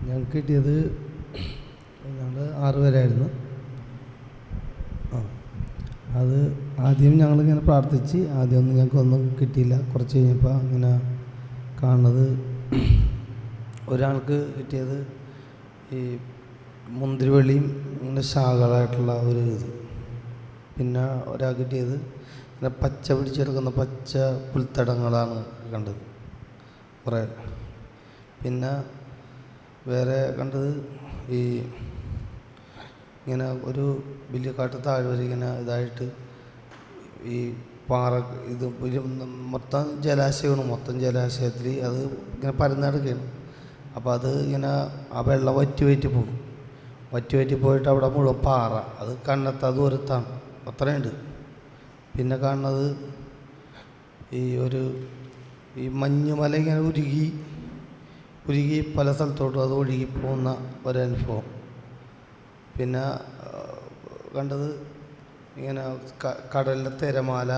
ഞങ്ങൾക്ക് കിട്ടിയത് ഞങ്ങൾ 6 പേരായിരുന്നു. അത് ആദ്യം ഞങ്ങളിങ്ങനെ പ്രാർത്ഥിച്ച് ആദ്യമൊന്നും ഞങ്ങൾക്കൊന്നും കിട്ടിയില്ല. കുറച്ച് കഴിഞ്ഞപ്പോൾ ഇങ്ങനെ കാണുന്നത് ഒരാൾക്ക് കിട്ടിയത് ഈ മുന്തിരിവള്ളിയും ഇങ്ങനെ ശാഖകളായിട്ടുള്ള ഒരു ഇത്. പിന്നെ ഒരാൾക്ക് കിട്ടിയത് ഇങ്ങനെ പച്ച പിടിച്ചെടുക്കുന്ന പച്ച പുൽത്തടങ്ങളാണ് കണ്ടത് കുറേ. പിന്നെ വേറെ കണ്ടത് ഈ ഇങ്ങനെ ഒരു വലിയ കാട്ട് താഴ്വര ഇങ്ങനെ ഇതായിട്ട് ഈ പാറ ഇത് മൊത്തം ജലാശയമാണ്. മൊത്തം ജലാശയത്തിൽ അത് ഇങ്ങനെ പരന്നെടുക്കുകയാണ്. അപ്പോൾ അത് ഇങ്ങനെ ആ വെള്ളം വറ്റി പോകും. വറ്റി പോയിട്ട് അവിടെ മുഴുവൻ പാറ, അത് കണ്ണെത്താ ദൂരത്താണ്, അത്രയുണ്ട്. പിന്നെ കാണുന്നത് ഈ മഞ്ഞുമല ഇങ്ങനെ ഉരുകി പല സ്ഥലത്തോട്ടും അത് ഒഴുകിപ്പോകുന്ന ഒരനുഭവം. പിന്നെ കണ്ടത് ഇങ്ങനെ കടലിലെ തിരമാല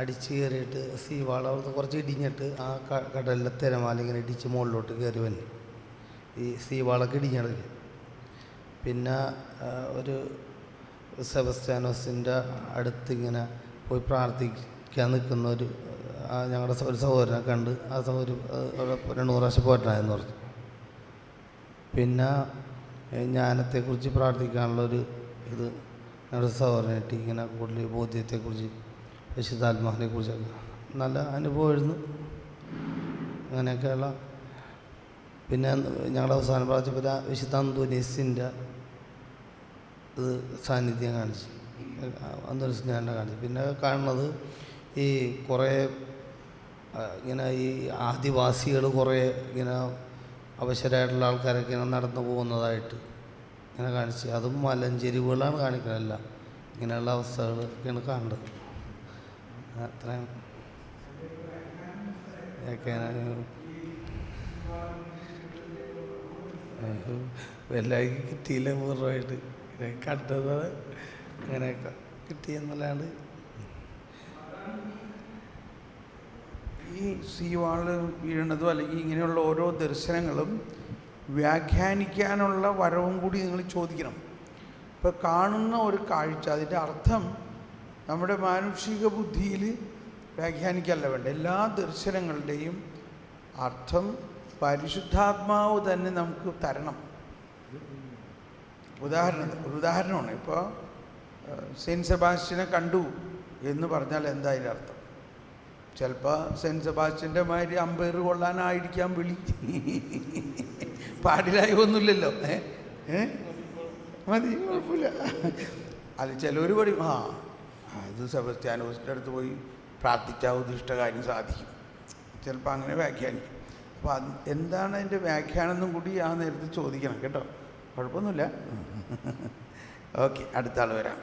അടിച്ച് കയറിയിട്ട് സീവാള അവിടുന്ന് കുറച്ച് ഇടിഞ്ഞിട്ട് ആ കടലിലെ തിരമാല ഇങ്ങനെ ഇടിച്ച് മുകളിലോട്ട് കയറി വന്നു, ഈ സീവാളൊക്കെ ഇടിഞ്ഞിടക്കുക. പിന്നെ ഒരു സെബസ്ത്യാനോസിൻ്റെ അടുത്ത് ഇങ്ങനെ പോയി പ്രാർത്ഥിക്കാൻ നിൽക്കുന്ന ഞങ്ങളുടെ ഒരു സഹോദരനെ കണ്ട് ആ സഹോദരൻ 200 പ്രാവശ്യം പോറ്റായെന്ന് പറഞ്ഞു. പിന്നെ ജ്ഞാനത്തെക്കുറിച്ച് പ്രാർത്ഥിക്കാനുള്ളൊരു ഇത് ഞങ്ങളുടെ സഹോദരനായിട്ട് ഇങ്ങനെ കൂടുതൽ ബോധ്യത്തെക്കുറിച്ച് പരിശുദ്ധാത്മാവിനെക്കുറിച്ചൊക്കെ നല്ല അനുഭവമായിരുന്നു. അങ്ങനെയൊക്കെയുള്ള പിന്നെ ഞങ്ങളുടെ അവസാനം പ്രാർത്ഥിച്ചപ്പോൾ വിശുദ്ധ അന്തോനീസിൻ്റെ ഇത് സാന്നിധ്യം കാണിച്ചു, അന്തോനീസിനെ കാണിച്ചു. പിന്നെ കാണുന്നത് ഈ കുറേ ഇങ്ങനെ ഈ ആദിവാസികൾ കുറേ ഇങ്ങനെ അവശരായിട്ടുള്ള ആൾക്കാരൊക്കെ ഇങ്ങനെ നടന്നു പോകുന്നതായിട്ട് ഇങ്ങനെ കാണിച്ച്, അതും മലഞ്ചെരിവുകളാണ് കാണിക്കുന്നതല്ല, ഇങ്ങനെയുള്ള അവസ്ഥകളൊക്കെയാണ് കാണേണ്ടത്. അത്രയും എല്ലാവർക്കും കിട്ടിയില്ല പൂർണ്ണമായിട്ട്. കണ്ടത് അങ്ങനെയൊക്കെ കിട്ടിയെന്നല്ലാണ്ട് ഈ സീവാള് വീഴുന്നതും അല്ലെങ്കിൽ ഇങ്ങനെയുള്ള ഓരോ ദർശനങ്ങളും വ്യാഖ്യാനിക്കാനുള്ള വരവും കൂടി നിങ്ങൾ ചോദിക്കണം. ഇപ്പോൾ കാണുന്ന ഒരു കാഴ്ച, അതിൻ്റെ അർത്ഥം നമ്മുടെ മാനുഷിക ബുദ്ധിയിൽ വ്യാഖ്യാനിക്കല്ല വേണ്ട. എല്ലാ ദർശനങ്ങളുടെയും അർത്ഥം പരിശുദ്ധാത്മാവ് തന്നെ നമുക്ക് തരണം. ഒരു ഉദാഹരണമാണ്. ഇപ്പോൾ സെയിൻറ്റ് സെബാസ്റ്റ്യനെ കണ്ടു എന്ന് പറഞ്ഞാൽ എന്താ അതിൻ്റെ അർത്ഥം? ചിലപ്പോൾ സെൻറ്റ് സെബാസ്റ്റ്യൻ്റെ മാതിരി അമ്പയർ കൊള്ളാനായിരിക്കാം വിളി, പാടിലായി ഒന്നുമില്ലല്ലോ. മതി, കുഴപ്പമില്ല. അത് ചിലവർ പറയും അത് സെബസ്ത്യാനോസിൻ്റെ അടുത്ത് പോയി പ്രാർത്ഥിച്ചാൽ ഉദ്ദിഷ്ടകാര്യം സാധിക്കും. ചിലപ്പോൾ അങ്ങനെ വ്യാഖ്യാനിക്കും. അപ്പോൾ എന്താണ് അതിൻ്റെ വ്യാഖ്യാനം എന്നും കൂടി ആ നേരത്തെ ചോദിക്കണം കേട്ടോ. കുഴപ്പമൊന്നുമില്ല. ഓക്കെ, അടുത്ത ആൾ വരാം.